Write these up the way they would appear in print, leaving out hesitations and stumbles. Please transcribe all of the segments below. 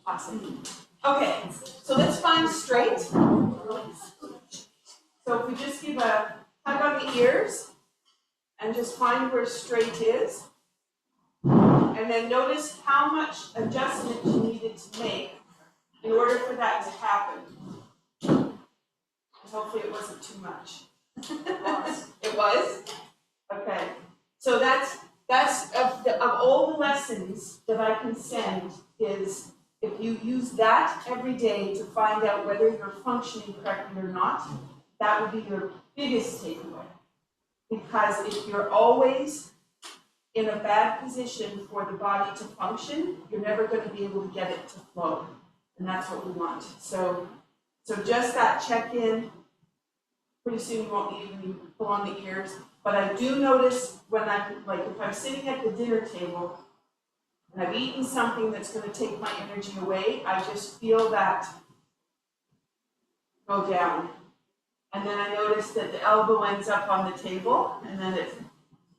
Awesome. Okay, so let's find straight. So if we just give a tug on the ears and just find where straight is, and then notice how much adjustment you needed to make in order for that to happen. Hopefully it wasn't too much. It was? Okay. So that's of all the lessons that I can send is if you use that every day to find out whether you're functioning correctly or not, that would be your biggest takeaway. Because if you're always in a bad position for the body to function, you're never going to be able to get it to flow. And that's what we want. So just that check-in. Pretty soon you won't need me pull on the ears. But I do notice when I'm, like, if I'm sitting at the dinner table and I've eaten something that's going to take my energy away, I just feel that go down. And then I notice that the elbow ends up on the table, and then it's,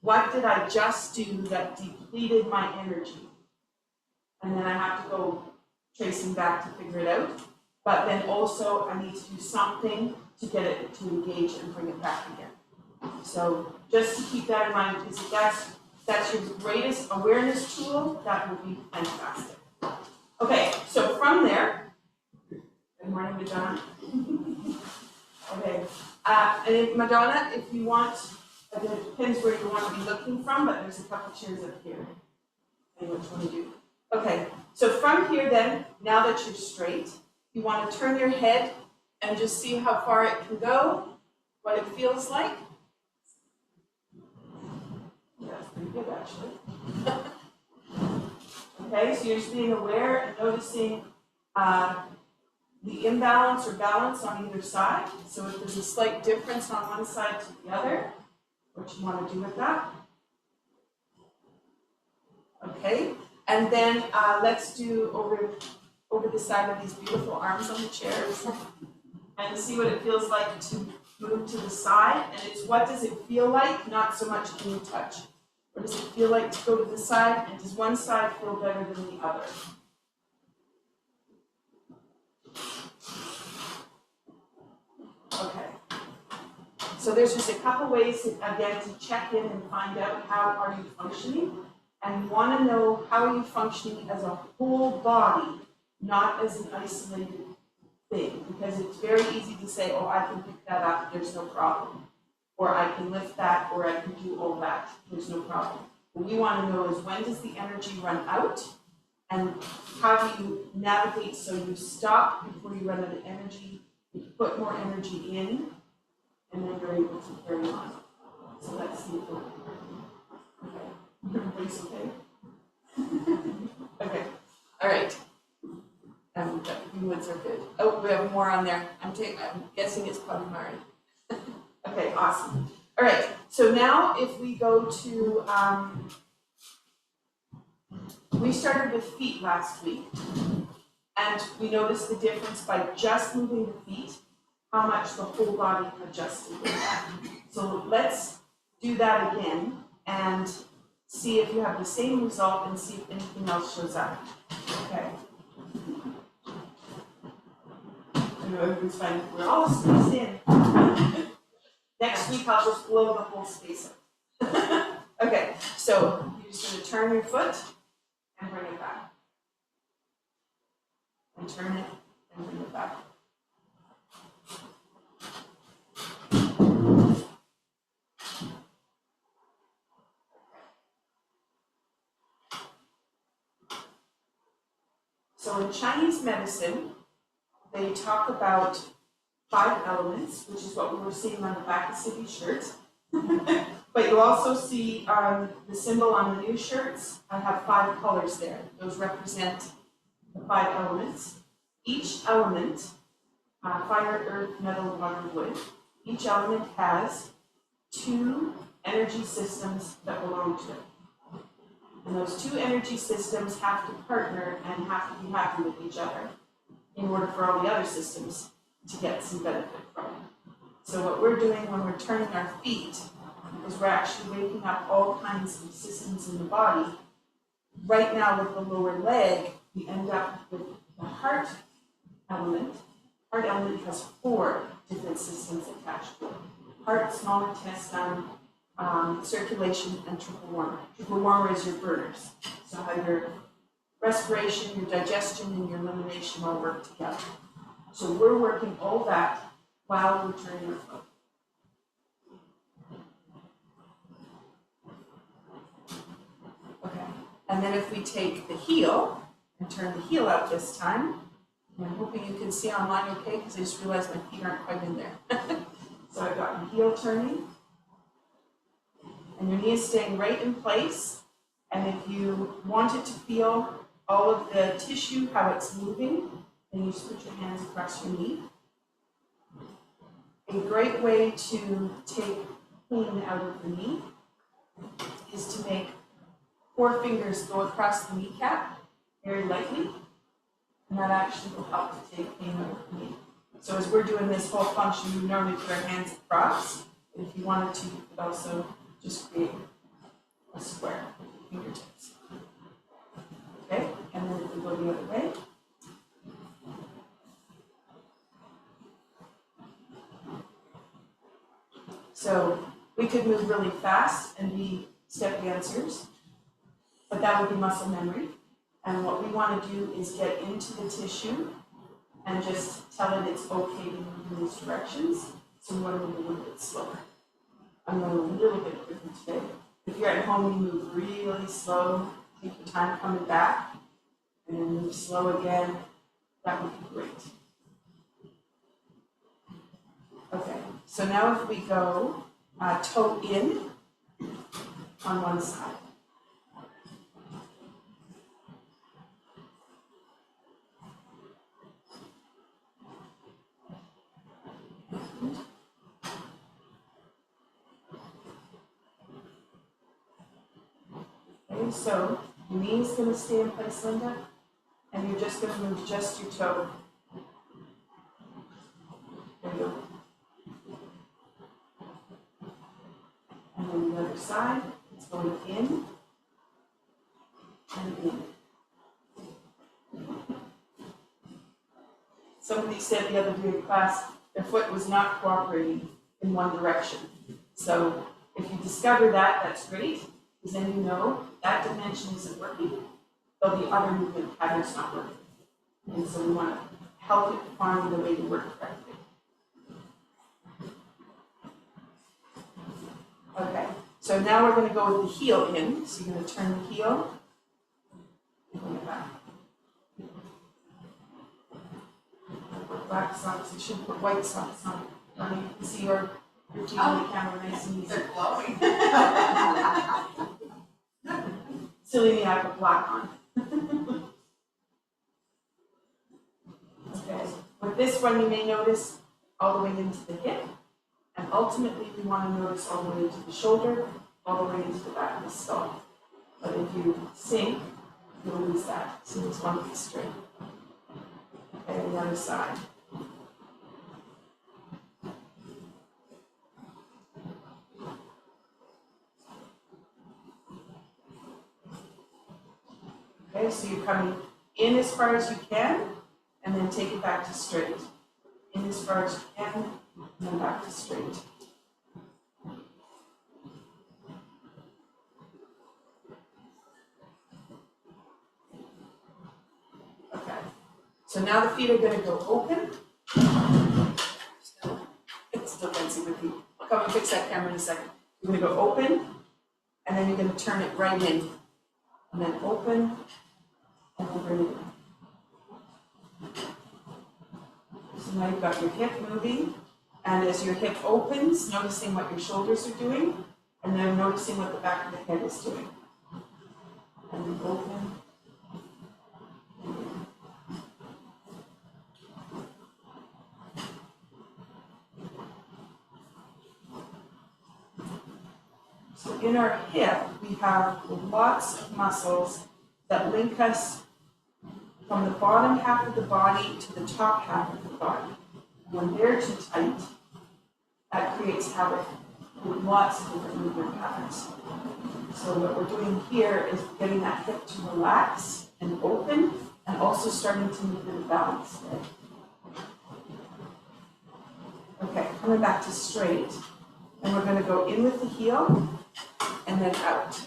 what did I just do that depleted my energy? And then I have to go tracing back to figure it out. But then also I need to do something to get it to engage and bring it back again. So just to keep that in mind, because if that's your greatest awareness tool, that would be fantastic. Okay, so from there, good morning, Madonna. Okay, and then Madonna, if you want, it depends where you want to be looking from, but there's a couple chairs up here. And which one to do? Okay, so from here then, now that you're straight, you want to turn your head and just see how far it can go, what it feels like. Yeah, that's pretty good actually. Okay, so you're just being aware and noticing the imbalance or balance on either side. So if there's a slight difference on one side to the other, what you want to do with that. Okay, and then let's do over the side of these beautiful arms on the chairs and see what it feels like to move to the side. And it's what does it feel like, not so much can you touch. What does it feel like to go to the side, and does one side feel better than the other? Okay. So there's just a couple ways, again, to check in and find out how are you functioning. And you want to know how are you functioning as a whole body, not as an isolated thing. Because it's very easy to say, oh, I can pick that up, there's no problem. Or I can lift that, or I can do all that, there's no problem. What we want to know is when does the energy run out, and how do you navigate so you stop before you run out of energy, you put more energy in, and then you're able to carry on. So let's see if we're okay. Everybody's okay? Okay, all right. The woods are good. Oh, we have more on there. I'm guessing it's probably Mari. Okay, awesome. All right, so now if we go to, we started with feet last week, and we noticed the difference by just moving the feet, how much the whole body adjusted with that. So let's do that again and see if you have the same result and see if anything else shows up. Okay. Everybody's fine. We're all spaced in. Next week I'll just blow the whole space up. Okay, so you're just going to turn your foot and bring it back. And turn it and bring it back. So in Chinese medicine, they talk about 5 elements, which is what we were seeing on the back of Sibby's shirt. But you also see the symbol on the new shirts. I have 5 colors there. Those represent the 5 elements. Each element, fire, earth, metal, water, wood, each element has 2 energy systems that belong to it. And those 2 energy systems have to partner and have to be happy with each other in order for all the other systems to get some benefit from it. So what we're doing when we're turning our feet is we're actually waking up all kinds of systems in the body. Right now with the lower leg, we end up with the heart element. Heart element has 4 different systems attached to it. Heart, small intestine, circulation, and triple warmer. Triple warmer is your burners. So how your respiration, your digestion, and your elimination all work together. So we're working all that while we're turning our foot. Okay, and then if we take the heel and turn the heel out this time, and I'm hoping you can see online okay, because I just realized my feet aren't quite in there. So I've got my heel turning, and your knee is staying right in place. And if you wanted to feel all of the tissue, how it's moving, then you just put your hands across your knee. A great way to take pain out of the knee is to make 4 fingers go across the kneecap very lightly, and that actually will help to take pain out of the knee. So as we're doing this whole function, we normally put our hands across. If you wanted to, you could also just create a square with your fingertips. Okay, and then if we go the other way. So we could move really fast and be step dancers, but that would be muscle memory. And what we want to do is get into the tissue and just tell it it's okay to move in these directions. So we want to move a little bit slower. I'm going a little bit quicker today. If you're at home, you move really slow, take your time coming back, and then move slow again. That would be great. Okay, so now if we go toe in on one side. Okay, so your knee is going to stay in place, Linda, and you're just going to move just your toe. There you go. And then the other side, it's going in and in. Somebody said the other day in class, their foot was not cooperating in one direction. So if you discover that, that's great, because then you know that dimension isn't working, though the other movement pattern's not working. And so we want to help it find the way to work correctly. Okay, so now we're going to go with the heel in. So you're going to turn the heel and bring it back. Black socks, you should put white socks on. You can see your feet on the camera nice and easy. They're glowing. Silly me, I put black on. Okay, with this one you may notice all the way into the hip, and ultimately we want to notice all the way into the shoulder, all the way into the back of the skull. But if you sink, you'll lose that. So you just want to be straight. Okay, the other side. Okay, so you're coming in as far as you can, and then take it back to straight. In as far as you can, and then back to straight. Okay, so now the feet are going to go open. It's still dancing with me. I'll come and fix that camera in a second. You're going to go open, and then you're going to turn it right in. And then open, and then bring it in. So now you've got your hip moving, and as your hip opens, noticing what your shoulders are doing, and then noticing what the back of the head is doing. And then open. So in our hip, we have lots of muscles that link us from the bottom half of the body to the top half of the body. When they're too tight, that creates havoc with lots of different movement patterns. So what we're doing here is getting that hip to relax and open, and also starting to move in the balance leg. Okay, coming back to straight, and we're going to go in with the heel and then out.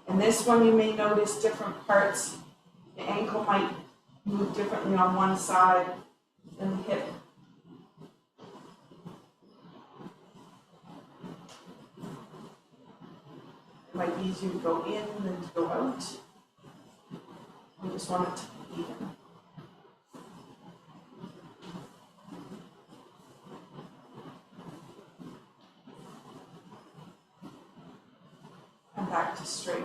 And this one you may notice different parts. The ankle might move differently on one side than the hip. It might be easier to go in than to go out. We just want it to be even. And back to straight.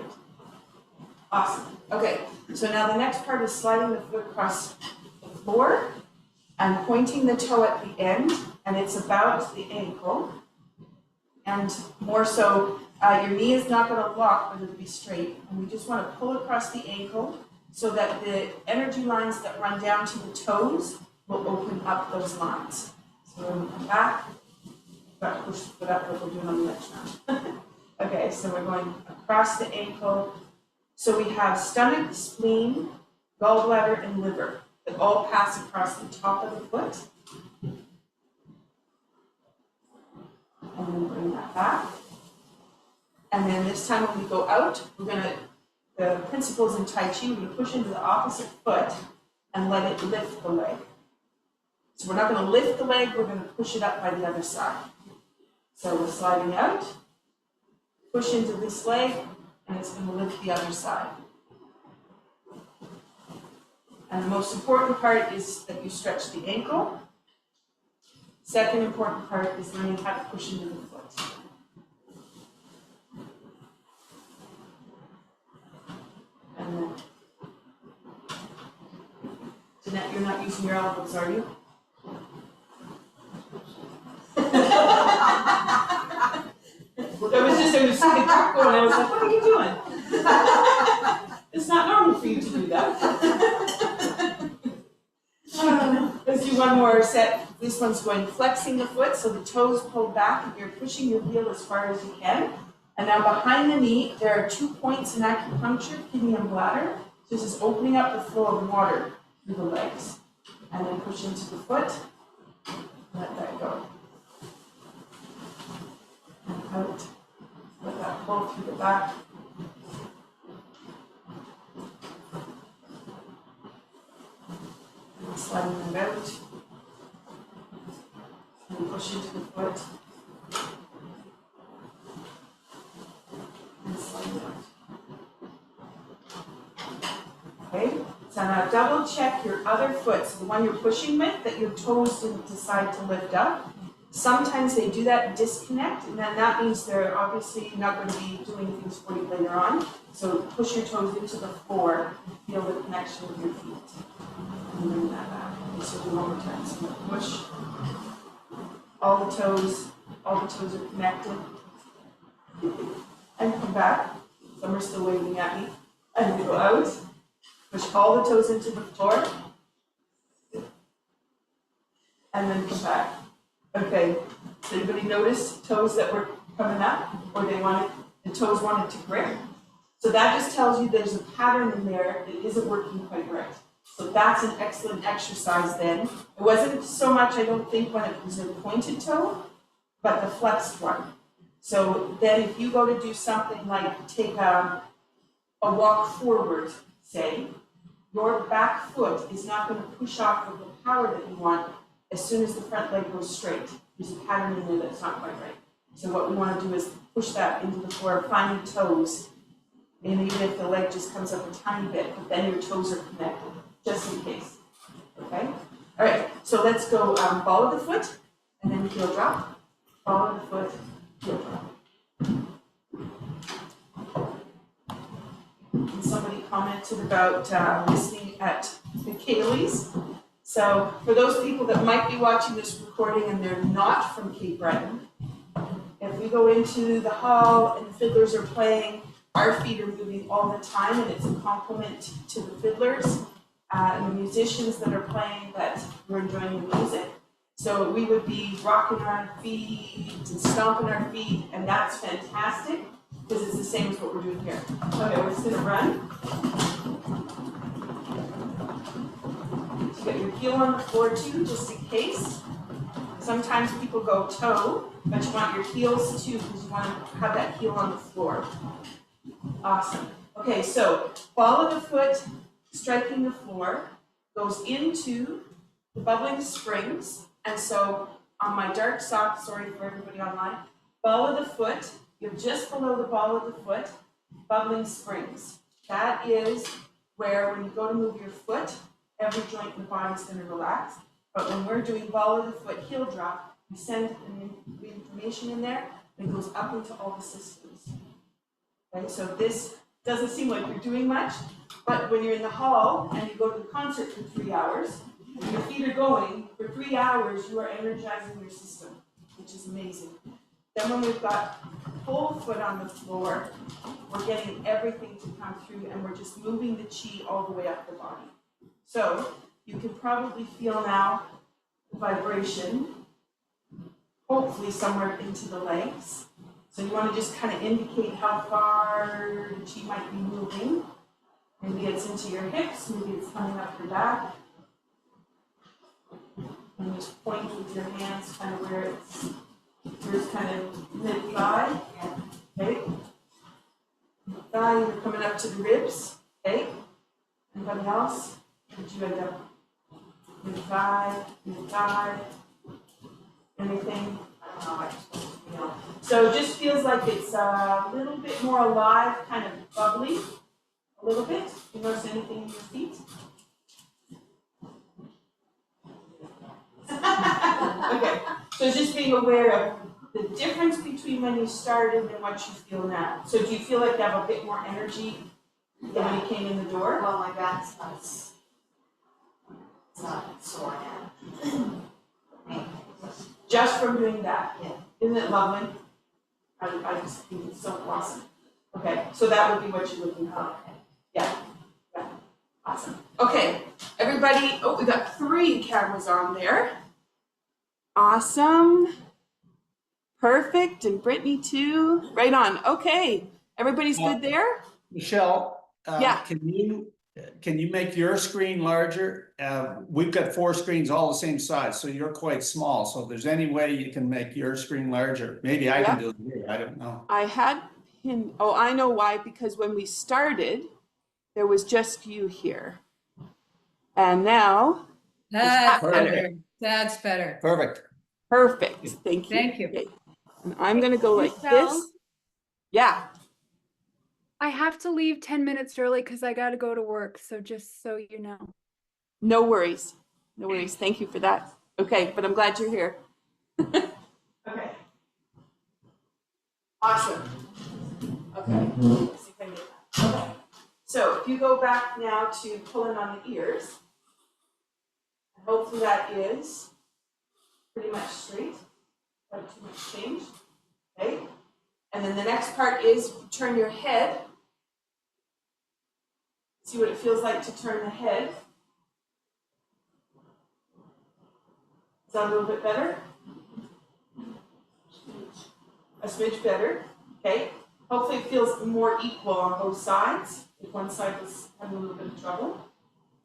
Awesome. Okay, so now the next part is sliding the foot across the floor and pointing the toe at the end, and it's about the ankle. And more so, your knee is not going to lock, but it'll be straight. And we just want to pull across the ankle so that the energy lines that run down to the toes will open up those lines. So we're going to come back, but push the foot up like we're doing on the next round. Okay, so we're going across the ankle. So we have stomach, spleen, gallbladder, and liver that all pass across the top of the foot. And then bring that back. And then this time when we go out, we're going to, the principles in Tai Chi, we're going to push into the opposite foot and let it lift the leg. So we're not going to lift the leg, we're going to push it up by the other side. So we're sliding out, push into this leg, and it's going to lift the other side. And the most important part is that you stretch the ankle. Second important part is learning how to push into the foot. And then, Jeanette, you're not using your elbows, are you? There was just a quick going, I was like, what are you doing? It's not normal for you to do that. Let's do one more set. This one's going flexing the foot, so the toes pull back and you're pushing your heel as far as you can. And now behind the knee, there are 2 points in acupuncture, kidney and bladder. So this is opening up the flow of water through the legs. And then push into the foot, let that go. And out, let that pull through the back. And sliding them out. And push into the foot. And slide it out. Okay, so now double check your other foot, so the one you're pushing with, that your toes didn't decide to lift up. Sometimes they do that and disconnect, and then that means they're obviously not going to be doing things for you later on. So push your toes into the floor and feel the connection with your feet. And bring that back. Okay, so do one more time. So push. All the toes are connected. And come back. Some are still waving at me. And go out. Push all the toes into the floor. And then come back. Okay. Does anybody notice toes that were coming up? Or the toes wanted to grip? So that just tells you there's a pattern in there that isn't working quite right. So that's an excellent exercise then. It wasn't so much, I don't think, when it was a pointed toe, but the flexed one. So then if you go to do something like take a walk forward, say, your back foot is not going to push off with the power that you want as soon as the front leg goes straight. There's a pattern in there that's not quite right. So what we want to do is push that into the floor, find your toes, and even if the leg just comes up a tiny bit, but then your toes are connected, just in case. Okay? All right, so let's go ball of the foot, and then heel drop. Ball of the foot, heel drop. And somebody commented about listening at the Kayleys. So for those people that might be watching this recording and they're not from Cape Breton, if we go into the hall and the fiddlers are playing, our feet are moving all the time, and it's a compliment to the fiddlers and the musicians that are playing that we're enjoying the music. So we would be rocking our feet and stomping our feet, and that's fantastic because it's the same as what we're doing here. Okay, we're just going to run. get your heel on the floor too, just in case. Sometimes people go toe, but you want your heels too, because you want to have that heel on the floor. Awesome. Okay, so ball of the foot striking the floor goes into the bubbling springs. And so on my dark sock, sorry for everybody online, ball of the foot, you're just below the ball of the foot, bubbling springs. That is where when you go to move your foot, every joint in the body is going to relax. But when we're doing ball of the foot heel drop, we send the information in there, and it goes up into all the systems. Okay, so this doesn't seem like you're doing much, but when you're in the hall and you go to the concert for 3 hours, and your feet are going, for 3 hours you are energizing your system, which is amazing. Then when we've got full foot on the floor, we're getting everything to come through and we're just moving the chi all the way up the body. So you can probably feel now the vibration, hopefully somewhere into the legs. So you want to just kind of indicate how far the chi might be moving. Maybe it's into your hips, maybe it's coming up your back. And just point with your hands kind of where it's, here's kind of mid-thigh. Okay. Thigh, you're coming up to the ribs. Okay. Anybody else? Did you end up mid-thigh, mid-thigh? Anything? So it just feels like it's a little bit more alive, kind of bubbly, a little bit. You notice anything in your feet? Okay, so just being aware of the difference between when you started and what you feel now. So do you feel like you have a bit more energy than when you came in the door? Well, my back's not, it's not sore now. Just from doing that? Yeah. Isn't it lovely? I just think it's so awesome. Okay, so that would be what you're looking for. Yeah. Yeah. Awesome. Okay, everybody, oh, we got 3 cameras on there. Awesome. Perfect, and Brittany too. Right on. Okay, everybody's good there? Michelle, Yeah. can you make your screen larger? We've got 4 screens all the same size, so you're quite small. So if there's any way you can make your screen larger, maybe I can do it here. I don't know. I had him, oh, I know why, because when we started, there was just you here. And now, That's Perfect. better. That's better. Perfect. perfect. Thank you. Thank you. Okay. And I'm going to go like Michelle? this. Yeah. I have to leave 10 minutes early because I got to go to work. So just so you know. No worries. No worries. Thank you for that. Okay, but I'm glad you're here. Okay. Awesome. Okay. Let's see if I can get that. Okay. So if you go back now to pulling on the ears, hopefully that is pretty much straight. Not too much change. Okay. And then the next part is turn your head. See what it feels like to turn the head. Is that a little bit better? A smidge better. Okay. Hopefully it feels more equal on both sides. If one side was having a little bit of trouble.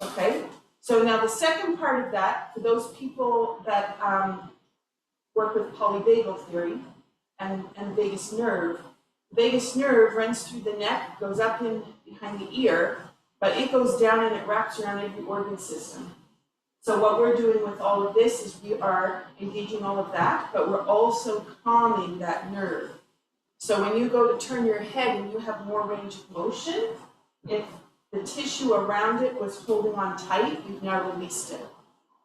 Okay. So now the second part of that, for those people that work with polyvagal theory and vagus nerve runs through the neck, goes up in behind the ear, but it goes down and it wraps around every organ system. So what we're doing with all of this is we are engaging all of that, but we're also calming that nerve. So when you go to turn your head and you have more range of motion, if the tissue around it was holding on tight, you've now released it.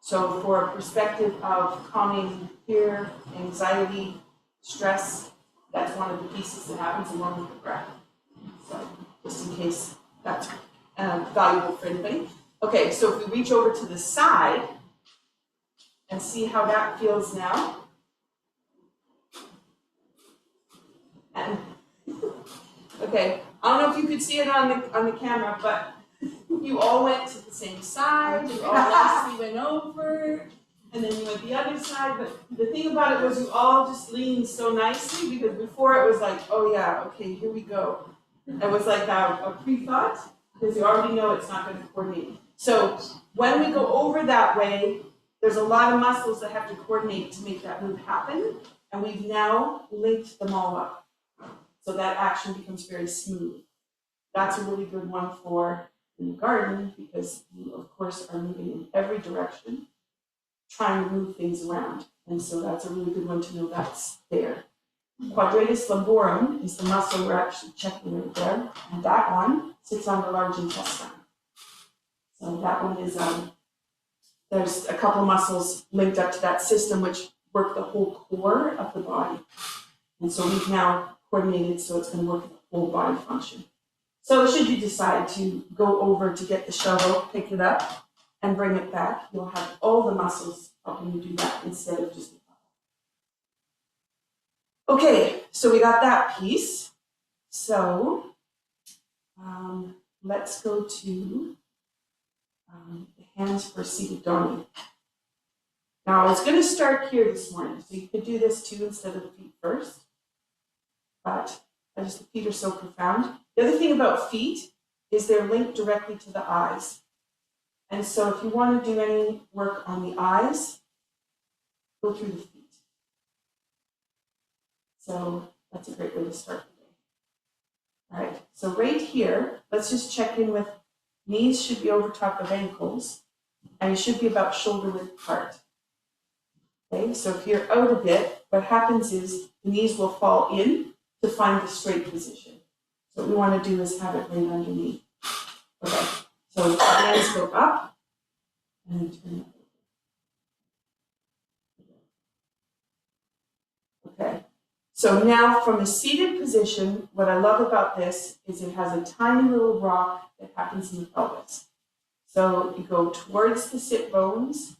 So for a perspective of calming fear, anxiety, stress, that's one of the pieces that happens along with the breath. So just in case that's valuable for anybody. Okay, so if we reach over to the side and see how that feels now. And okay, I don't know if you could see it on the camera, but you all went to the same side, you all nicely went over, and then you went the other side. But the thing about it was you all just leaned so nicely, because before it was like, oh yeah, okay, here we go. It was like a pre-thought, because you already know it's not going to coordinate. So when we go over that way, there's a lot of muscles that have to coordinate to make that move happen. And we've now linked them all up. So that action becomes very smooth. That's a really good one for in the garden because you, of course, are moving in every direction, trying to move things around. And so that's a really good one to know that's there. Quadratus lumborum is the muscle we're actually checking right there. And that one sits on the large intestine. So that one is, there's a couple muscles linked up to that system which work the whole core of the body. And so we've now coordinated so it's going to work the whole body function. So should you decide to go over to get the shovel, pick it up, and bring it back, you'll have all the muscles helping you do that instead of just the body. Okay, so we got that piece. So let's go to the hands for seated doggy. Now, I was going to start here this morning, so you could do this too instead of the feet first. But the feet are so profound. The other thing about feet is they're linked directly to the eyes. And so if you want to do any work on the eyes, go through the feet. So that's a great way to start the day. All right, so right here, let's just check in with knees should be over top of ankles, and it should be about shoulder width apart. Okay, so if you're out a bit, what happens is the knees will fall in to find the straight position. So what we want to do is have it right underneath. Okay, so the hands go up and then turn it. Okay, so now from a seated position, what I love about this is it has a tiny little rock that happens in the pelvis. So you go towards the sit bones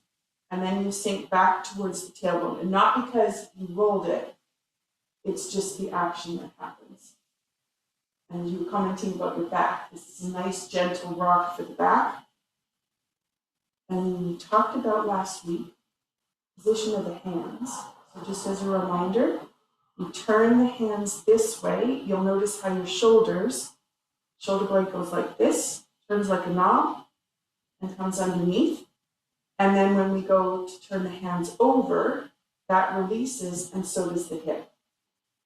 and then you sink back towards the tailbone. And not because you rolled it, it's just the action that happens. And you were commenting about your back. This is a nice gentle rock for the back. And we talked about last week, position of the hands. So just as a reminder, you turn the hands this way. You'll notice how your shoulder blade goes like this, turns like a knob, and comes underneath. And then when we go to turn the hands over, that releases, and so does the hip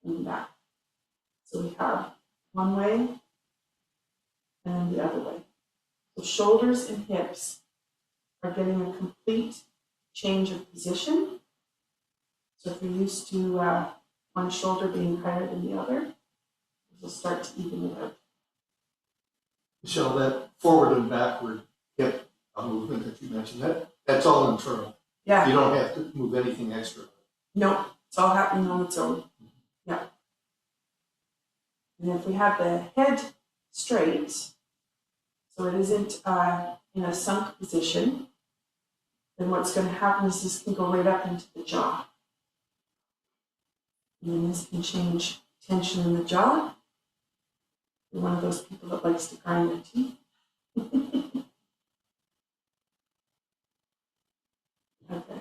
in the back. So we have one way and then the other way. So shoulders and hips are getting a complete change of position. So if you're used to one shoulder being higher than the other, you'll start to even it out. Michelle, that forward and backward hip movement that you mentioned, that's all internal. Yeah. You don't have to move anything extra. No, it's all happening on its own. Yeah. And if we have the head straight, so it isn't in a sunk position, then what's going to happen is this can go right up into the jaw. And then this can change tension in the jaw. You're one of those people that likes to grind their teeth. Okay,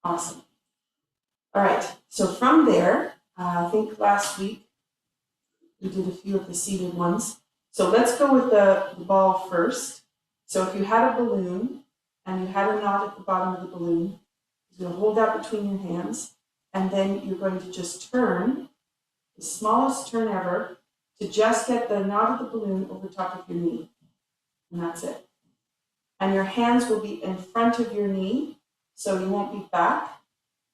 awesome. All right, so from there, I think last week we did a few of the seated ones. So let's go with the ball first. So if you had a balloon and you had a knot at the bottom of the balloon, you're going to hold that between your hands, and then you're going to just turn, the smallest turn ever, to just get the knot of the balloon over top of your knee. And that's it. And your hands will be in front of your knee, so you won't be back,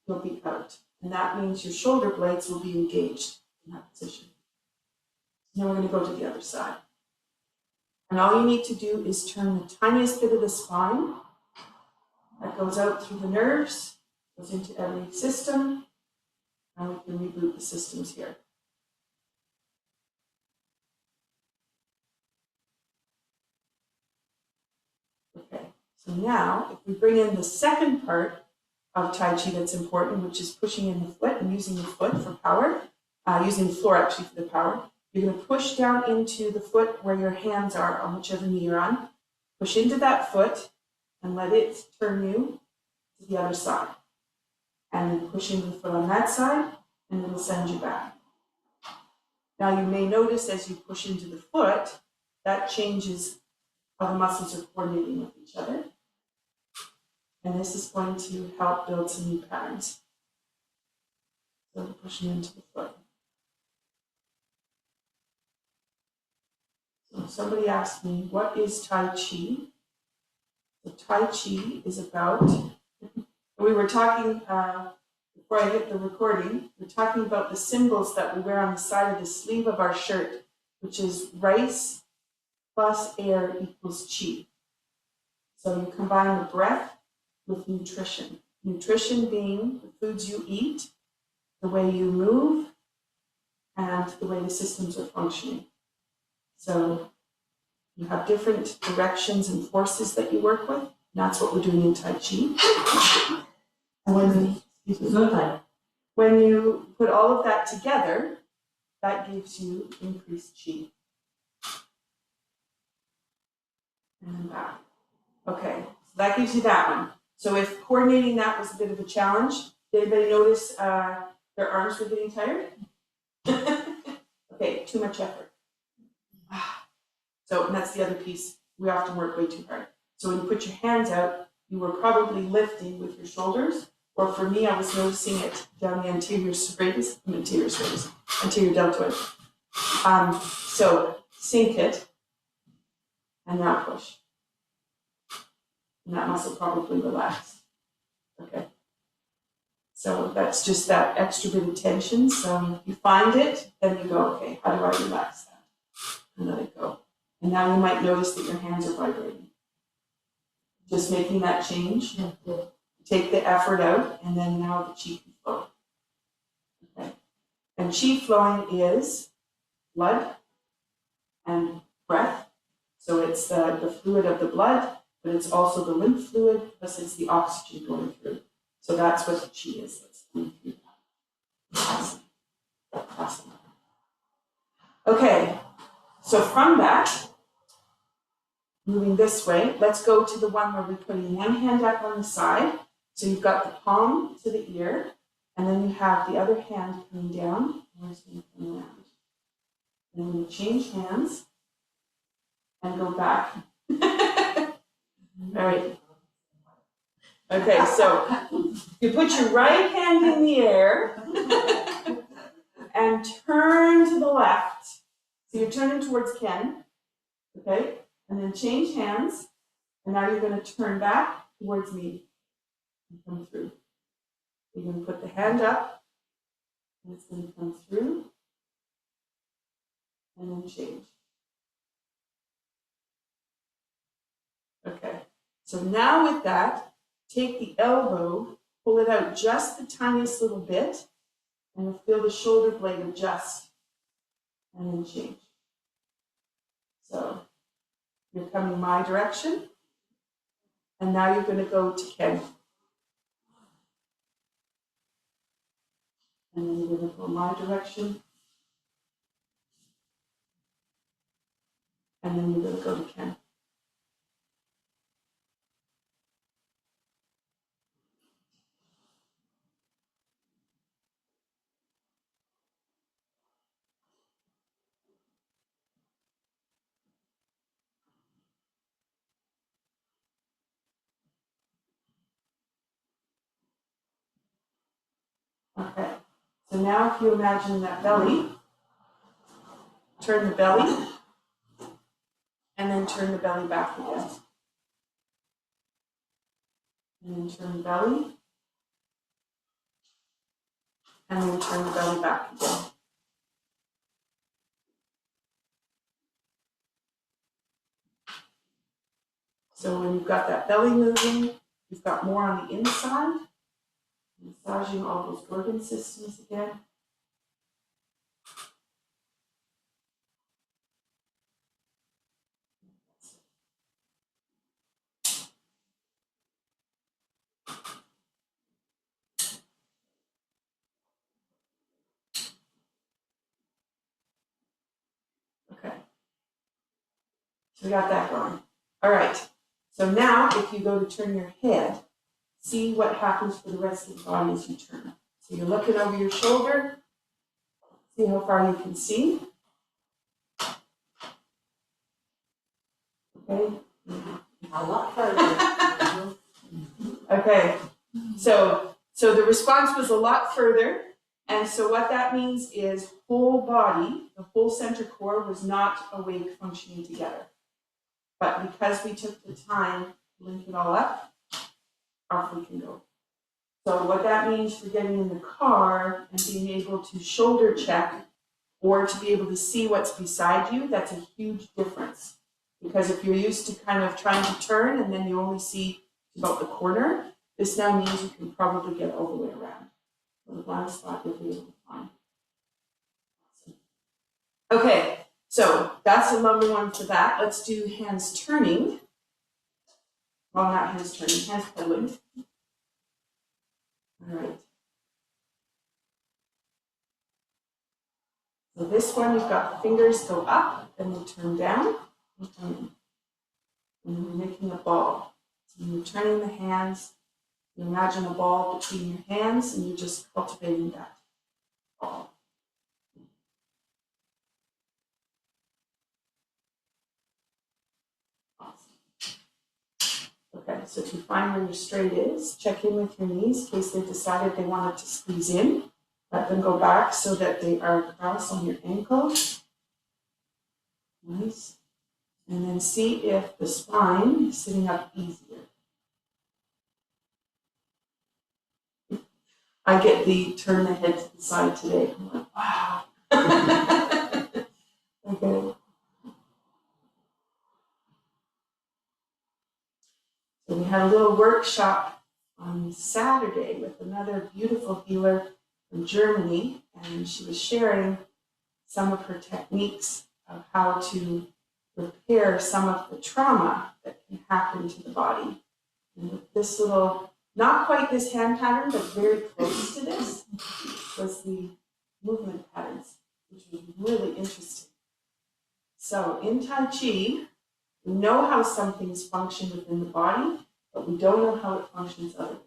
you'll be out. And that means your shoulder blades will be engaged in that position. Now we're going to go to the other side. And all you need to do is turn the tiniest bit of the spine that goes out through the nerves, goes into every system, and we can reboot the systems here. Okay, so now if we bring in the second part of Tai Chi that's important, which is pushing in the foot and using the foot for power, using the floor actually for the power. You're going to push down into the foot where your hands are on whichever knee you're on. Push into that foot and let it turn you to the other side. And then push into the foot on that side and it'll send you back. Now you may notice as you push into the foot, that changes how the muscles are coordinating with each other. And this is going to help build some new patterns. So we're pushing into the foot. So somebody asked me, what is Tai Chi? So Tai Chi is about, we were talking, before I hit the recording, we're talking about the symbols that we wear on the side of the sleeve of our shirt, which is rice plus air equals chi. So you combine the breath with nutrition. Nutrition being the foods you eat, the way you move, and the way the systems are functioning. So you have different directions and forces that you work with. And that's what we're doing in Tai Chi. And when you put all of that together, that gives you increased chi. And then back. Okay, so that gives you that one. So if coordinating that was a bit of a challenge, did anybody notice their arms were getting tired? Okay, too much effort. So, and that's the other piece. We often work way too hard. So when you put your hands out, you were probably lifting with your shoulders, or for me, I was noticing it down the anterior deltoid. So sink it, and now push. And that muscle probably relaxed. Okay. So that's just that extra bit of tension. So if you find it, then you go, okay, how do I relax that? And let it go. And now you might notice that your hands are vibrating. Just making that change. Take the effort out, and then now the chi can flow. Okay. And chi flowing is blood and breath. So it's the fluid of the blood, but it's also the lymph fluid, plus it's the oxygen going through. So that's what the chi is. Let's move through that. Awesome. Okay, so from that, moving this way, let's go to the one where we're putting one hand up on the side. So you've got the palm to the ear, and then you have the other hand coming down, and it's going to come around. And then you change hands and go back. All right. Okay, so you put your right hand in the air and turn to the left. So you're turning towards Ken, okay? And then change hands, and now you're going to turn back towards me and come through. You're going to put the hand up, and it's going to come through, and then change. Okay, so now with that, take the elbow, pull it out just the tiniest little bit, and you'll feel the shoulder blade adjust, and then change. So you're coming my direction, and now you're going to go to Ken. And then you're going to go my direction, and then you're going to go to Ken. Okay, so now if you imagine that belly, turn the belly, and then turn the belly back again. And then turn the belly, and then turn the belly back again. So when you've got that belly moving, you've got more on the inside, massaging all those organ systems again. Okay. So we got that going. All right. So now if you go to turn your head, see what happens for the rest of the body as you turn. So you're looking over your shoulder, see how far you can see. Okay, A lot further. Okay, so the response was a lot further, and so what that means is whole body, the whole center core was not awake functioning together. But because we took the time to link it all up, off we can go. So what that means for getting in the car and being able to shoulder check or to be able to see what's beside you, that's a huge difference. Because if you're used to kind of trying to turn and then you only see about the corner, this now means you can probably get all the way around. So the blind spot you'll be able to find. Okay, so that's a lovely one for that. Let's do hands turning. Well, not hands turning, hands pedaling. All right. So this one, you've got the fingers go up, then they turn down, and come in. And then you're making a ball. So when you're turning the hands, you imagine a ball between your hands, and you're just cultivating that ball. Awesome. Okay, so if you find where your straight is, check in with your knees in case they've decided they wanted to squeeze in. Let them go back so that they are across on your ankles. Nice. And then see if the spine is sitting up easier. I get the turn the head to the side today. I'm like, wow. Okay. So we had a little workshop on Saturday with another beautiful healer from Germany, and she was sharing some of her techniques of how to repair some of the trauma that can happen to the body. And with this little, not quite this hand pattern, but very close to this, was the movement patterns, which was really interesting. So in Tai Chi, we know how some things function within the body, but we don't know how it functions otherwise.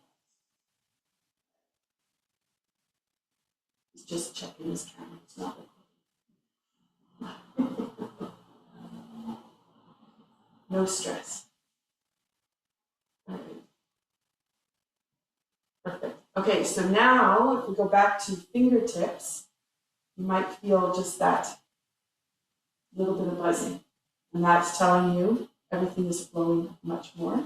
He's just checking his camera, it's not recording. No stress. All right. Perfect. Okay, so now if we go back to fingertips, you might feel just that little bit of buzzing. And that's telling you everything is flowing much more.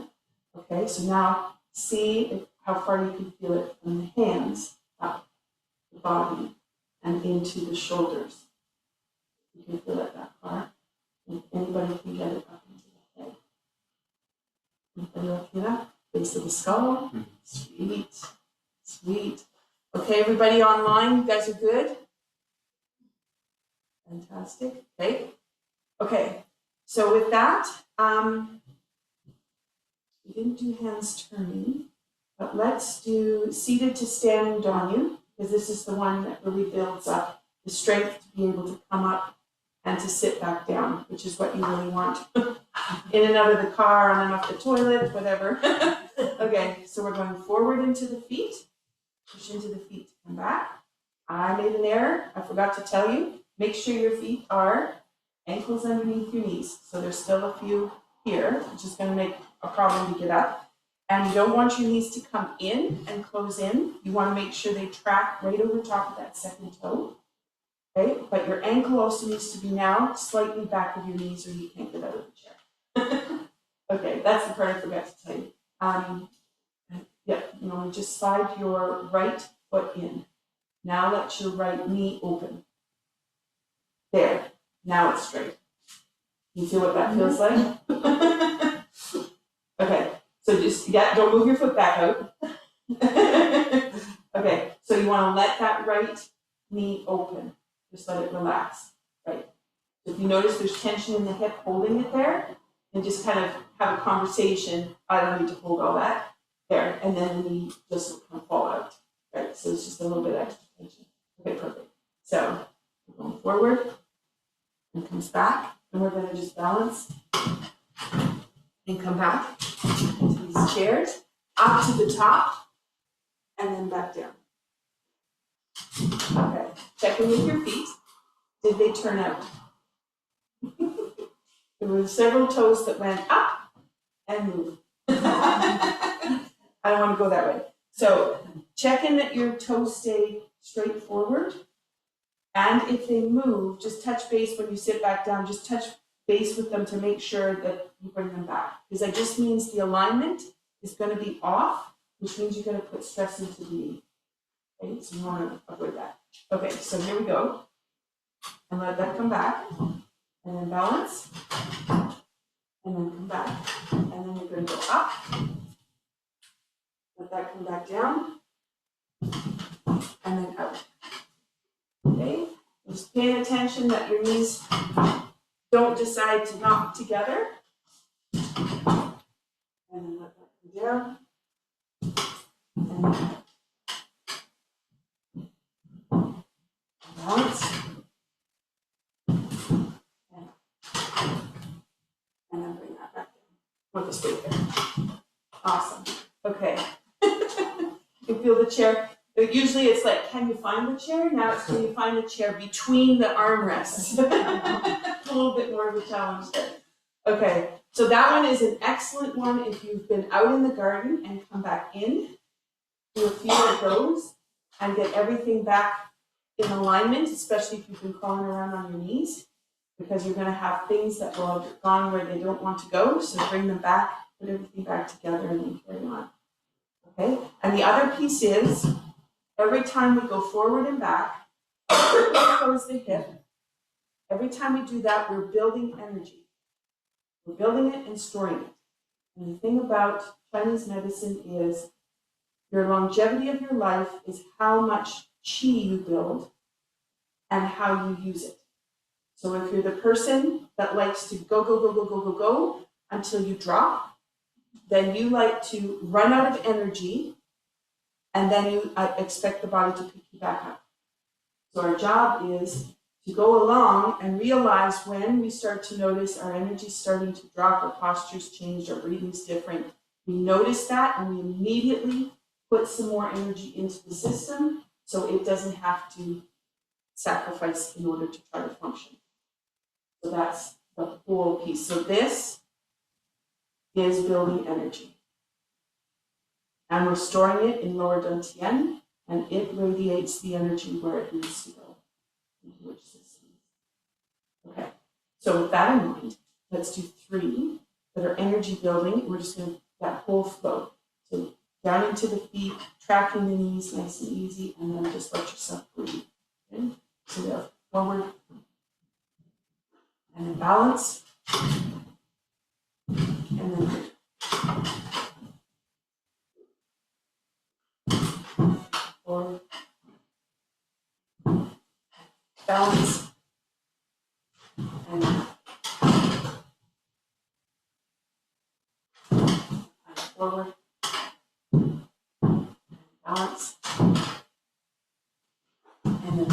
Okay, so now see how far you can feel it from the hands up the body and into the shoulders. You can feel it that far. And anybody can get it up into the head. Anybody like that? Base of the skull. Sweet. Sweet. Okay, everybody online, you guys are good? Fantastic. Okay. Okay. So with that, we didn't do hands turning, but let's do seated to standing Danyu, because this is the one that really builds up the strength to be able to come up and to sit back down, which is what you really want. In and out of the car, on and off the toilet, whatever. Okay, so we're going forward into the feet. Push into the feet to come back. I made an error. I forgot to tell you. Make sure your feet are ankles underneath your knees. So there's still a few here, which is going to make a problem to get up. And you don't want your knees to come in and close in. You want to make sure they track right over top of that second toe. Okay, but your ankle also needs to be now slightly back of your knees or you can't get out of the chair. Okay, that's the part I forgot to tell you. Just slide your right foot in. Now let your right knee open. There, now it's straight. You see what that feels like? Okay, so just, don't move your foot back out. Okay, so you want to let that right knee open. Just let it relax, right? If you notice there's tension in the hip holding it there, and just kind of have a conversation. I don't need to hold all that. There, and then the knee just will kind of fall out, right? So it's just a little bit extra tension. Okay, perfect. So we're going forward and comes back, and we're going to just balance and come back to these chairs, up to the top, and then back down. Okay, check in with your feet. Did they turn out? There were several toes that went up and move. I don't want to go that way. So check in that your toes stay straight forward. And if they move, just touch base when you sit back down, just touch base with them to make sure that you bring them back. Because that just means the alignment is going to be off, which means you're going to put stress into the knee. Okay, so you want to avoid that. Okay, so here we go. And let that come back. And then balance. And then come back. And then you're going to go up. Let that come back down. And then out. Okay? Just paying attention that your knees don't decide to knock together. And then let that go down. And then balance. And then bring that back down. Want to stay there. Awesome. Okay. You feel the chair. Usually it's like, can you find the chair? Now it's, can you find the chair between the armrests? A little bit more of a challenge there. Okay, so that one is an excellent one if you've been out in the garden and come back in, do a few of those, and get everything back in alignment, especially if you've been crawling around on your knees, because you're going to have things that will have gone where they don't want to go, so bring them back, put everything back together, and then carry on. Okay, and the other piece is, every time we go forward and back, close the hip. Every time we do that, we're building energy. We're building it and storing it. And the thing about Chinese medicine is your longevity of your life is how much qi you build and how you use it. So if you're the person that likes to go until you drop, then you like to run out of energy and then you expect the body to pick you back up. So our job is to go along and realize when we start to notice our energy starting to drop, our posture's changed, our breathing's different. We notice that and we immediately put some more energy into the system so it doesn't have to sacrifice in order to try to function. So that's the whole piece. So this is building energy. And we're storing it in lower dantian, and it radiates the energy where it needs to go, into which system. Okay, so with that in mind, let's do 3 that are energy building. We're just going to, that whole flow. So down into the feet, tracking the knees nice and easy, and then just let yourself breathe. Okay, so we have forward, and then balance, and then forward, balance, and forward, balance, and then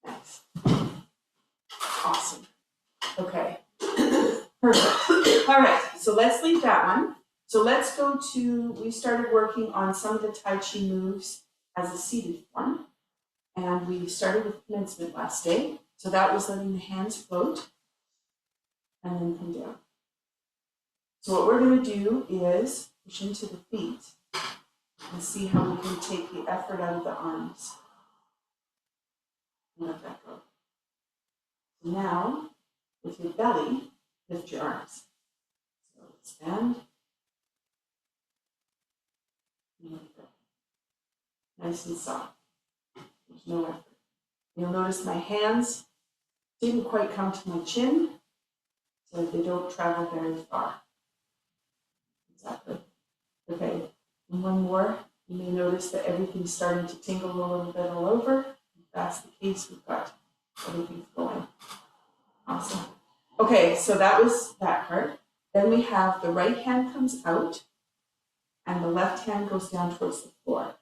next. Awesome. Okay. Perfect. All right, so let's leave that one. So let's go to, we started working on some of the Tai Chi moves as a seated form. And we started with commencement last day. So that was letting the hands float and then come down. So what we're going to do is push into the feet and see how we can take the effort out of the arms. And let that go. So now, with your belly, lift your arms. So expand. And let it go. Nice and soft. There's no effort. You'll notice my hands didn't quite come to my chin, so they don't travel very far. Exactly. Okay, and one more. You may notice that everything's starting to tingle a little bit all over. If that's the case, we've got everything going. Awesome. Okay, so that was that part. Then we have the right hand comes out, and the left hand goes down towards the floor.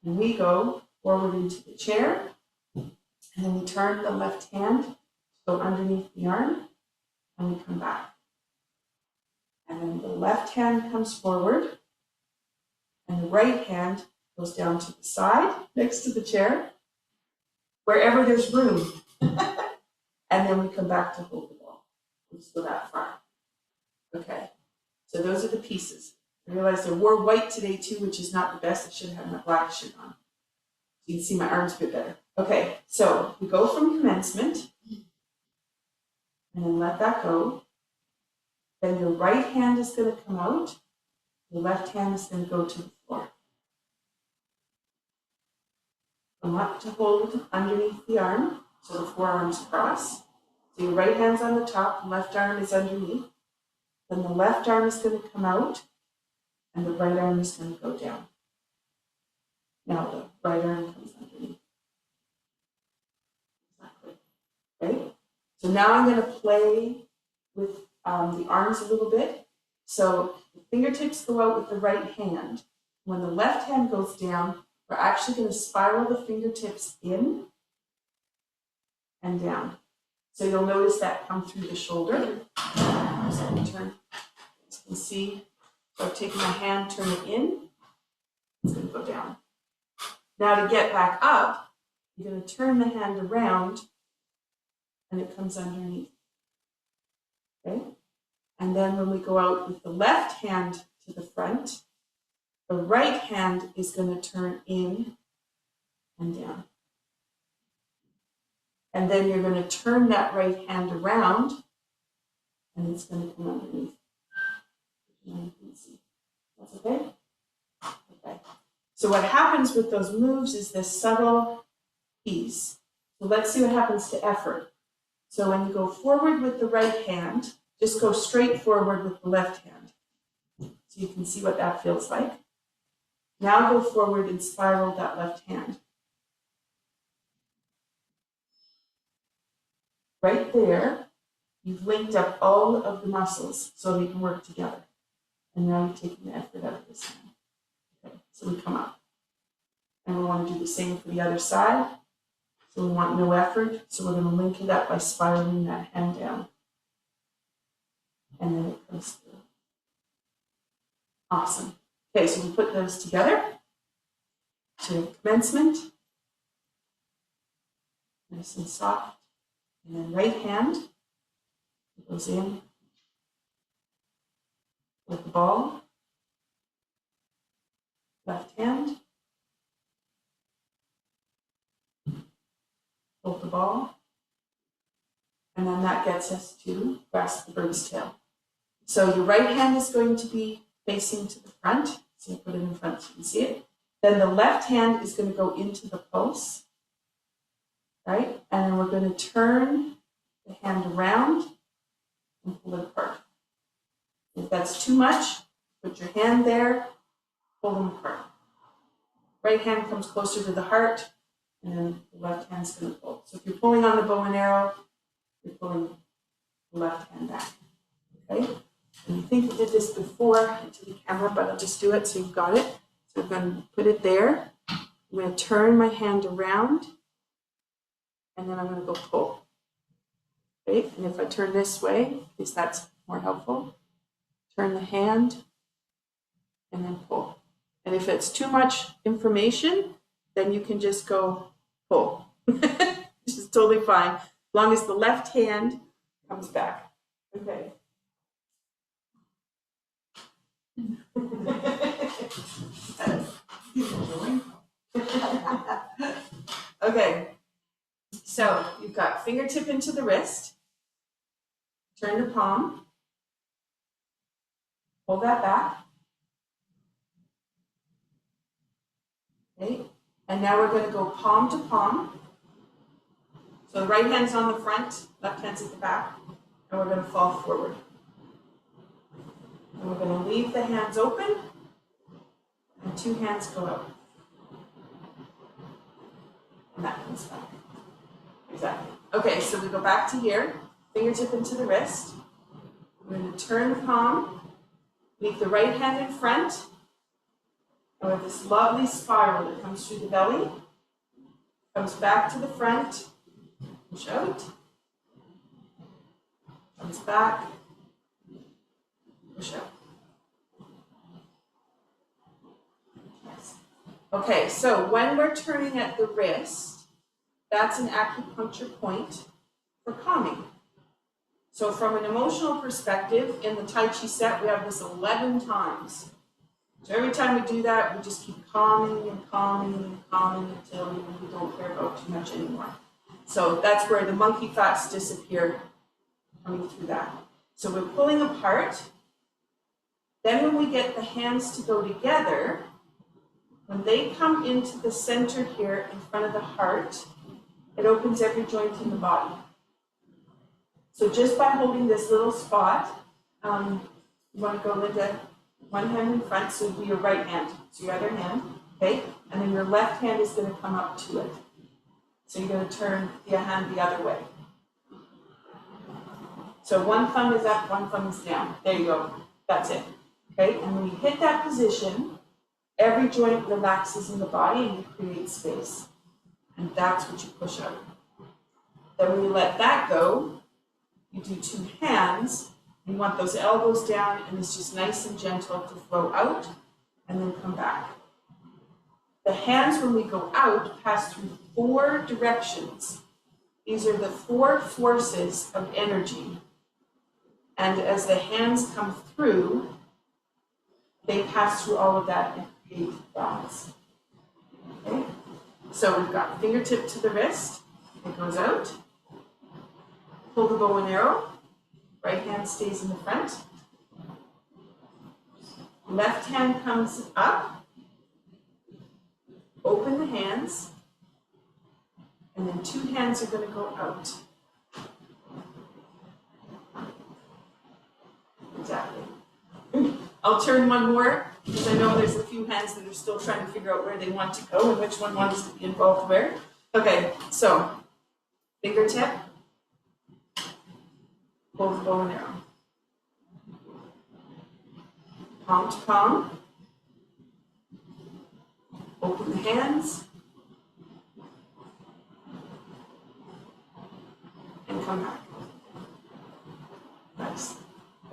And we go forward into the chair, and then we turn the left hand to go underneath the arm, and we come back. And then the left hand comes forward, and the right hand goes down to the side next to the chair, wherever there's room. And then we come back to hold the ball. We'll just go that far. Okay, so those are the pieces. I realized I wore white today too, which is not the best. I should have had my black shirt on. You can see my arms a bit better. Okay, so we go from commencement, and then let that go. Then your right hand is going to come out. Your left hand is going to go to the floor. Come up to hold underneath the arm, so the forearms cross. So your right hand's on the top, left arm is underneath. Then the left arm is going to come out, and the right arm is going to go down. Now the right arm comes underneath. Exactly. Okay? So now I'm going to play with the arms a little bit. So the fingertips go out with the right hand. When the left hand goes down, we're actually going to spiral the fingertips in and down. So you'll notice that come through the shoulder. So I turn, as you can see, so I've taken my hand, turn it in, it's going to go down. Now to get back up, you're going to turn the hand around and it comes underneath. Okay? And then when we go out with the left hand to the front, the right hand is going to turn in and down. And then you're going to turn that right hand around and it's going to come underneath. That's okay? Okay. So what happens with those moves is this subtle piece. So let's see what happens to effort. So when you go forward with the right hand, just go straight forward with the left hand. So you can see what that feels like. Now go forward and spiral that left hand. Right there, you've linked up all of the muscles so they can work together. And now you're taking the effort out of this hand. Okay, so we come up. And we want to do the same for the other side. So we want no effort, so we're going to link it up by spiraling that hand down. And then it comes through. Awesome. Okay, so we put those together. So commencement. Nice and soft. And then right hand goes in with the ball. Left hand. Hold the ball. And then that gets us to grasp the bird's tail. So your right hand is going to be facing to the front. So you put it in front so you can see it. Then the left hand is going to go into the pulse. Right? And then we're going to turn the hand around and pull it apart. If that's too much, put your hand there, pull them apart. Right hand comes closer to the heart, and then the left hand's going to pull. So if you're pulling on the bow and arrow, you're pulling the left hand back. Okay? And I think we did this before into the camera, but I'll just do it so you've got it. So I'm going to put it there. I'm going to turn my hand around, and then I'm going to go pull. Okay? And if I turn this way, at least that's more helpful, turn the hand, and then pull. And if it's too much information, then you can just go pull. Which is totally fine, as long as the left hand comes back. Okay. Okay, so you've got fingertip into the wrist, turn the palm, hold that back. Okay, and now we're going to go palm to palm. So the right hand's on the front, left hand's at the back, and we're going to fall forward. And we're going to leave the hands open, and two hands go out. And that comes back. Exactly. Okay, so we go back to here, fingertip into the wrist. We're going to turn the palm, leave the right hand in front, and we have this lovely spiral that comes through the belly, comes back to the front, push out, comes back, push out. Yes. Okay, so when we're turning at the wrist, that's an acupuncture point for calming. So from an emotional perspective, in the Tai Chi set, we have this 11 times. So every time we do that, we just keep calming and calming and calming until we don't care about too much anymore. So that's where the monkey thoughts disappear coming through that. So we're pulling apart. Then when we get the hands to go together, when they come into the center here in front of the heart, it opens every joint in the body. So just by holding this little spot, you want to go, Linda, one hand in front, so it'll be your right hand. So your other hand, okay? And then your left hand is going to come up to it. So you're going to turn the hand the other way. So one thumb is up, one thumb is down. There you go. That's it. Okay? And when you hit that position, every joint relaxes in the body and you create space. And that's what you push out. Then when you let that go, you do two hands. You want those elbows down and it's just nice and gentle to flow out and then come back. The hands, when we go out, pass through 4 directions. These are the 4 forces of energy. And as the hands come through, they pass through all of that and create balance. Okay? So we've got fingertip to the wrist, it goes out. Pull the bow and arrow, right hand stays in the front. Left hand comes up, open the hands, and then 2 hands are going to go out. Exactly. I'll turn one more, because I know there's a few hands that are still trying to figure out where they want to go and which one wants to be involved where. Okay, so fingertip, pull the bow and arrow. Palm to palm. Open the hands. And come back. Nice.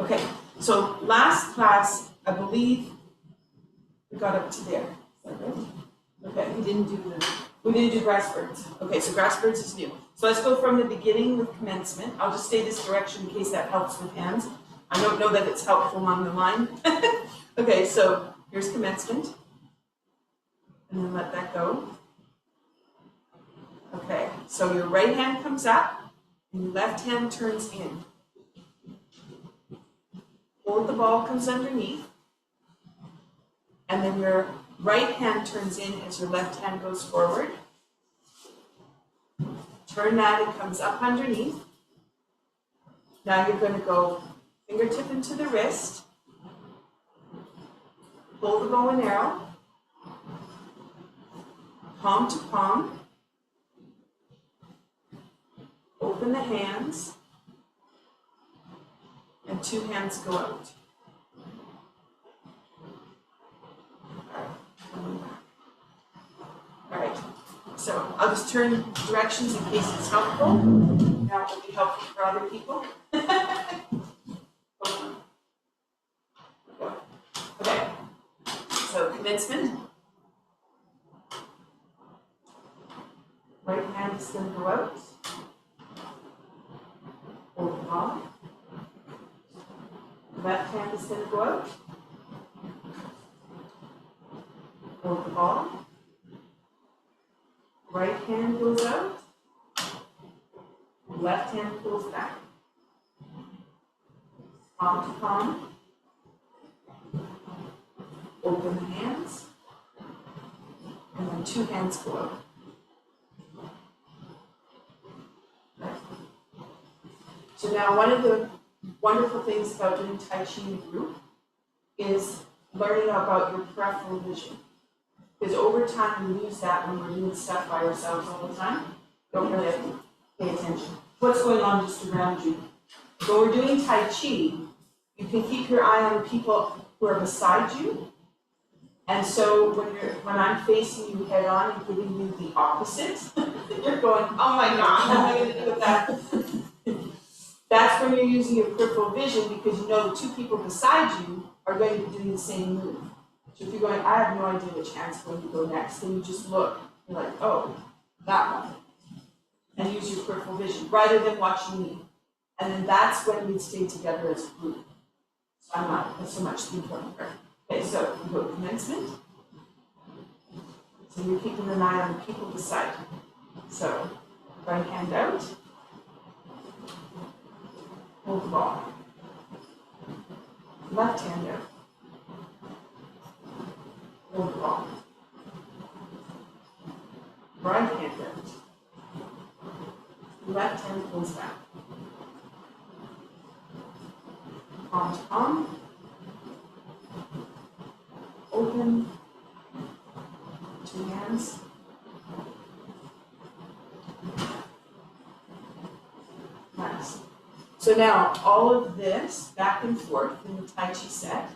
Okay, so last class, I believe we got up to there. Is that right? Okay. We didn't do grass birds. Okay, so grass birds is new. So let's go from the beginning with commencement. I'll just stay this direction in case that helps with hands. I don't know that it's helpful on the line. Okay, so here's commencement. And then let that go. Okay, so your right hand comes up and your left hand turns in. Hold the ball comes underneath. And then your right hand turns in as your left hand goes forward. Turn that, it comes up underneath. Now you're going to go fingertip into the wrist. Pull the bow and arrow. Palm to palm. Open the hands. And 2 hands go out. All right, so I'll just turn directions in case it's helpful. That will be helpful for other people. Okay, so commencement. Right hand is going to go out. Hold the ball. Left hand is going to go out. Hold the ball. Right hand goes out. Left hand pulls back. Palm to palm. Open the hands. And then 2 hands go out. So now one of the wonderful things about doing Tai Chi in a group is learning about your peripheral vision. Because over time we lose that when we're doing stuff by ourselves all the time. Don't really pay attention. What's going on just around you? When we're doing Tai Chi, you can keep your eye on the people who are beside you. And so when I'm facing you head on and giving you the opposite, you're going, oh my God, what am I going to do with that? That's when you're using your peripheral vision because you know the 2 people beside you are going to be doing the same move. So if you're going, I have no idea which hand's going to go next, then you just look. You're like, oh, that one. And use your peripheral vision rather than watching me. And then that's when we stay together as a group. So I'm not so much the important part. Okay, so you go commencement. So you're keeping an eye on the people beside. So right hand out. Hold the ball. Left hand out. Hold the ball. Right hand out. Left hand pulls back. Palm to palm. Open. Two hands. Nice. So now all of this back and forth in the Tai Chi set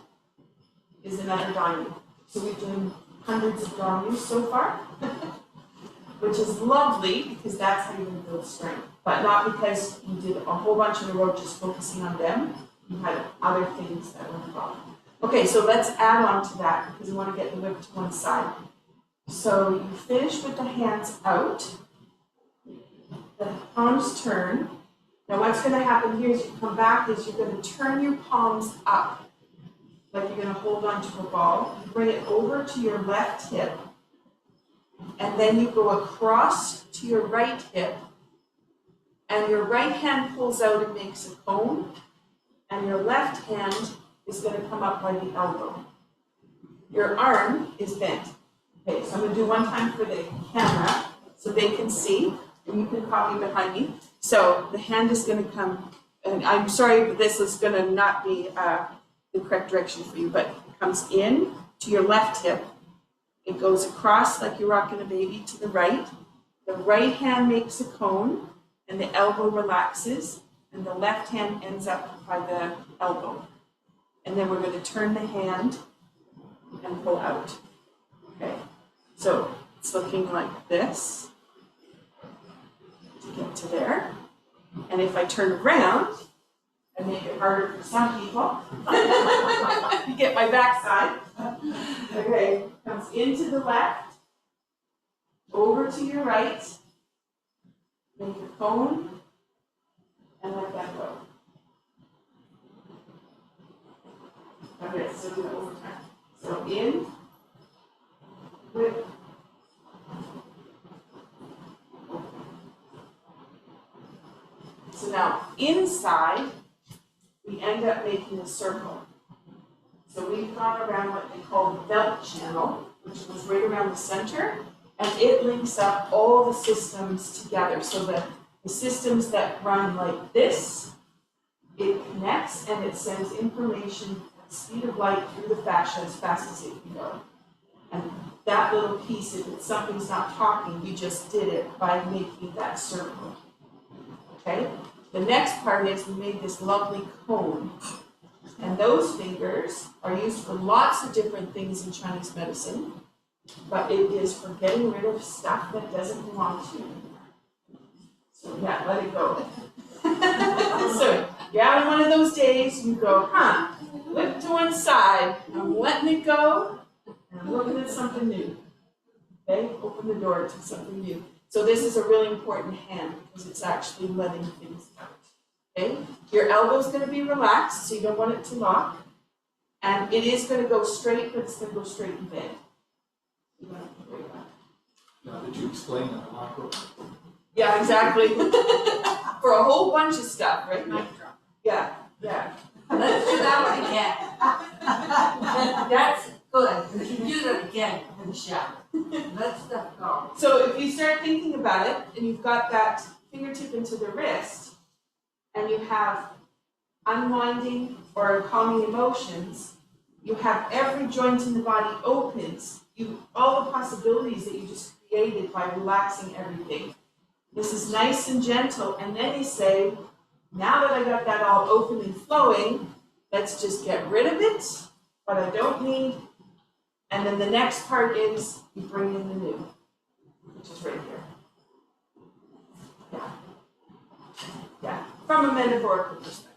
is another Danyu. So we've done hundreds of Danyus so far, which is lovely because that's how you build strength. But not because you did a whole bunch in a row just focusing on them. You had other things that were involved. Okay, so let's add on to that because we want to get the whip to one side. So you finish with the hands out, the palms turn. Now what's going to happen here is you come back is you're going to turn your palms up, like you're going to hold on to a ball. You bring it over to your left hip, and then you go across to your right hip, and your right hand pulls out and makes a cone, and your left hand is going to come up by the elbow. Your arm is bent. Okay, so I'm going to do one time for the camera so they can see, and you can copy behind me. So the hand is going to come, and I'm sorry, but this is going to not be the correct direction for you, but it comes in to your left hip. It goes across like you're rocking a baby to the right. The right hand makes a cone, and the elbow relaxes, and the left hand ends up by the elbow. And then we're going to turn the hand and pull out. Okay, so it's looking like this to get to there. And if I turn around, I make it harder for some people. You get my backside. Okay, comes into the left, over to your right, make a cone, and let that go. Okay, so do it over time. So in, whip, open. So now inside, we end up making a circle. So we've gone around what they call the belt channel, which was right around the center, and it links up all the systems together. So the systems that run like this, it connects and it sends information at the speed of light through the fascia as fast as it can go. And that little piece, if something's not talking, you just did it by making that circle. Okay? The next part is we made this lovely cone. And those fingers are used for lots of different things in Chinese medicine, but it is for getting rid of stuff that doesn't belong to you anymore. So yeah, let it go. So you're out on one of those days, you go, whip to one side, I'm letting it go, and I'm looking at something new. Okay, open the door to something new. So this is a really important hand because it's actually letting things out. Okay, your elbow is going to be relaxed, so you don't want it to lock. And it is going to go straight, but it's going to go straight in bed. You don't have to worry about it. Now, did you explain that macro? Yeah, exactly. For a whole bunch of stuff, right? Yeah, yeah. Let's do that one again. That's good. We can do that again in the shower. Let stuff go. So if you start thinking about it, and you've got that fingertip into the wrist, and you have unwinding or calming emotions, you have every joint in the body opens, all the possibilities that you just created by relaxing everything. This is nice and gentle, and then you say, now that I got that all open and flowing, let's just get rid of it, what I don't need, and then the next part is you bring in the new, which is right here. Yeah. Yeah, from a metaphorical perspective.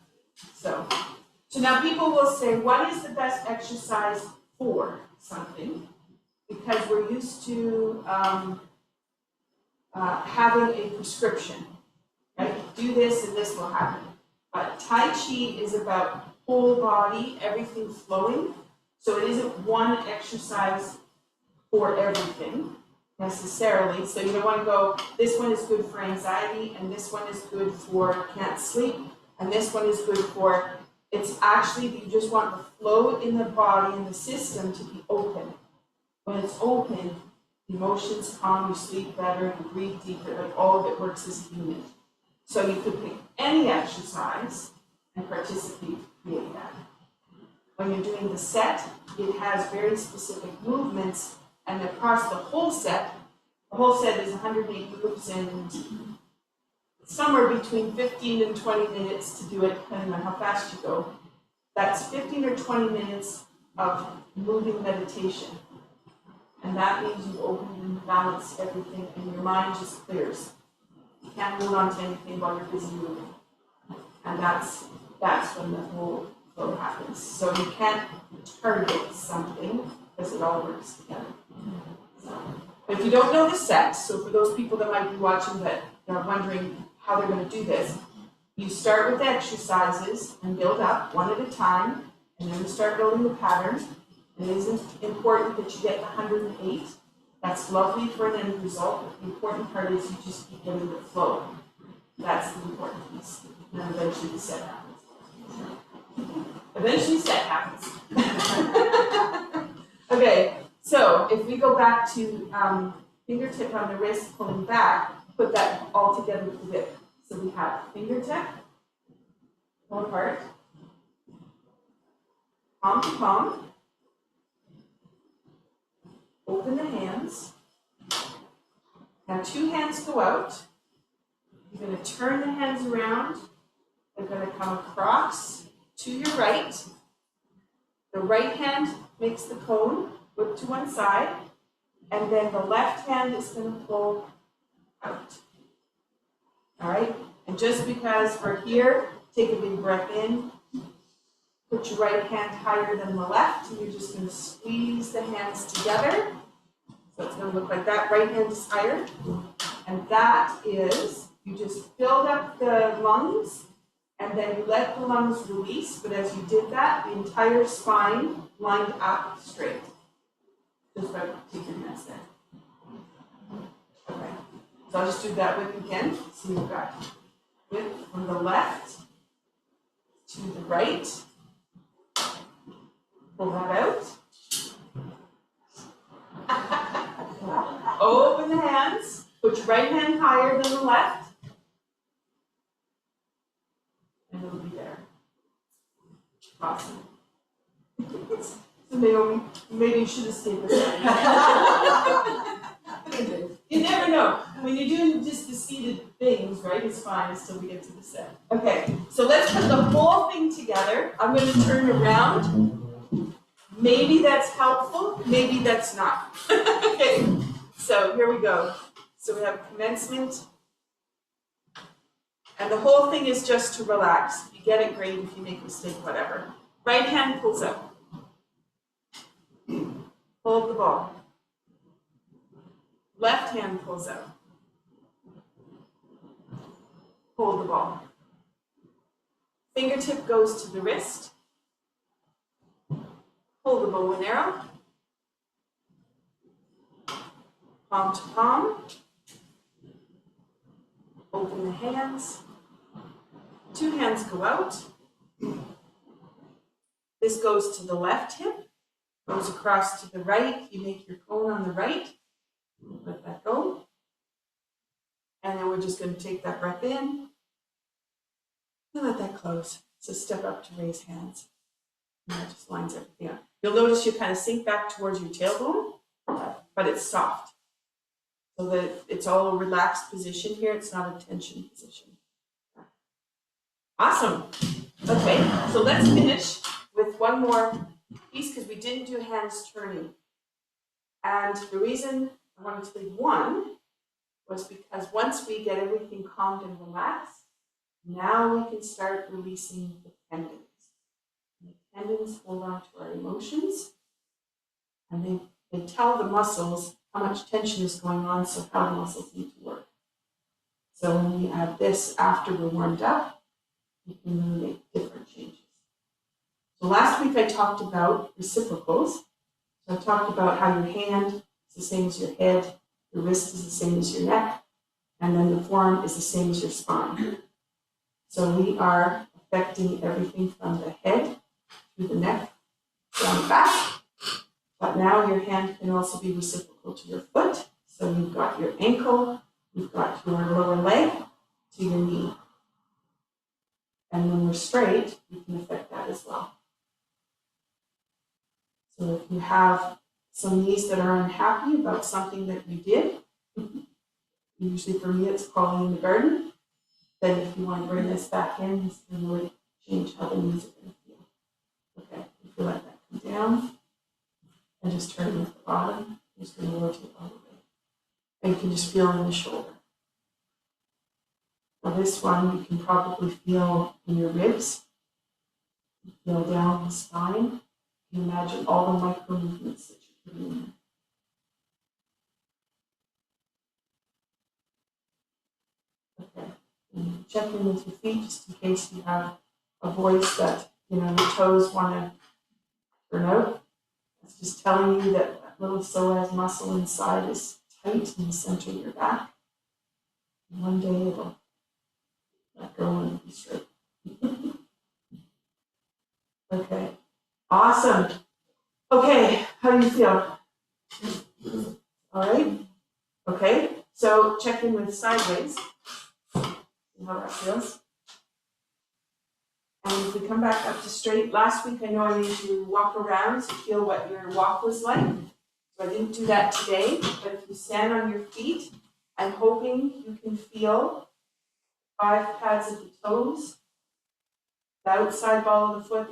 So now people will say, what is the best exercise for something? Because we're used to having a prescription, right? Do this and this will happen. But Tai Chi is about whole body, everything flowing. So it isn't one exercise for everything necessarily. So you don't want to go, this one is good for anxiety, and this one is good for can't sleep, and this one is good for, it's actually that you just want the flow in the body and the system to be open. When it's open, emotions calm, you sleep better, you breathe deeper, like all of it works as a unit. So you could pick any exercise and participate to create that. When you're doing the set, it has very specific movements, and across the whole set is 108 moves and somewhere between 15 and 20 minutes to do it, depending on how fast you go. That's 15 or 20 minutes of moving meditation. And that means you open and balance everything, and your mind just clears. You can't hold on to anything while you're busy moving. And that's when the whole flow happens. So you can't target something because it all works together. So, but if you don't know the set, so for those people that might be watching that are wondering how they're going to do this, you start with the exercises and build up one at a time, and then you start building the pattern. It is important that you get the 108. That's lovely for an end result, but the important part is you just keep getting the flow. That's the important piece. And then eventually the set happens. Eventually set happens. Okay, so if we go back to fingertip on the wrist, pulling back, put that all together with the whip. So we have fingertip, pull apart, palm to palm, open the hands. Now 2 hands go out. You're going to turn the hands around. They're going to come across to your right. The right hand makes the cone, whip to one side, and then the left hand is going to pull out. All right? And just because we're here, take a big breath in. Put your right hand higher than the left, and you're just going to squeeze the hands together. So it's going to look like that. Right hand is higher. And that is, you just filled up the lungs, and then you let the lungs release. But as you did that, the entire spine lined up straight. Just by taking your hands there. Okay. So I'll just do that whip again. So you've got whip from the left to the right. Pull that out. Open the hands. Put your right hand higher than the left. And it'll be there. Awesome. So Naomi, maybe you should have stayed with that. You never know. When you're doing just the seated things, right, it's fine until we get to the set. Okay, so let's put the whole thing together. I'm going to turn around. Maybe that's helpful, maybe that's not. Okay, so here we go. So we have commencement. And the whole thing is just to relax. If you get it, great. If you make a mistake, whatever. Right hand pulls up. Hold the ball. Left hand pulls out. Hold the ball. Fingertip goes to the wrist. Hold the bow and arrow. Palm to palm. Open the hands. 2 hands go out. This goes to the left hip, goes across to the right. You make your cone on the right. Let that go. And then we're just going to take that breath in and let that close. So step up to raise hands. And that just lines everything up. You'll notice you kind of sink back towards your tailbone, but it's soft. So that it's all a relaxed position here. It's not a tension position. Awesome. Okay, so let's finish with one more piece because we didn't do hands turning. And the reason I wanted to leave one was because once we get everything calmed and relaxed, now we can start releasing the tendons. And the tendons hold on to our emotions, and they tell the muscles how much tension is going on, so how the muscles need to work. So when we add this after we're warmed up, you can really make different changes. So last week I talked about reciprocals. So I talked about how your hand is the same as your head, your wrist is the same as your neck, and then the forearm is the same as your spine. So we are affecting everything from the head through the neck, down the back. But now your hand can also be reciprocal to your foot. So you've got your ankle, you've got your lower leg to your knee. And when we're straight, you can affect that as well. So if you have some knees that are unhappy about something that you did, usually for me it's crawling in the garden, then if you want to bring this back in, this can really change how the knees are going to feel. Okay, if you let that come down, and just turn it at the bottom, just going to rotate all the way. And you can just feel in the shoulder. Now this one you can probably feel in your ribs, feel down the spine. You can imagine all the micro movements that you're putting in there. Okay, and check in with your feet just in case you have a voice that, your toes want to turn out. It's just telling you that that little psoas muscle inside is tight in the center of your back. And one day it'll let go and be straight. Okay, awesome. Okay, how do you feel? All right. Okay, so check in with sideways. See how that feels. And if we come back up to straight, last week I know I made you walk around to feel what your walk was like. So I didn't do that today, but if you stand on your feet, I'm hoping you can feel 5 pads of the toes, the outside ball of the foot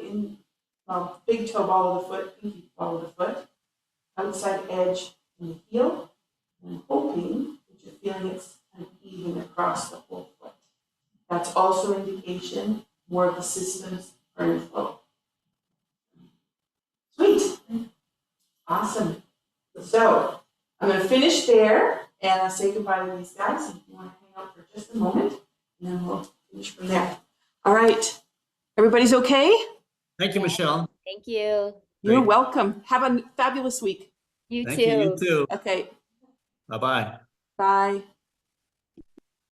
big toe ball of the foot, pinky ball of the foot, outside edge and the heel. And I'm hoping that you're feeling it's kind of even across the whole foot. That's also indication more of the systems are in flow. Sweet. Awesome. So I'm going to finish there and I'll say goodbye to these guys if you want to hang out for just a moment, and then we'll finish from there. All right. Everybody's okay? Thank you, Michelle. Thank you. You're Great. welcome. Have a fabulous week. You Thank too. you, you too. Okay. Bye-bye. Bye.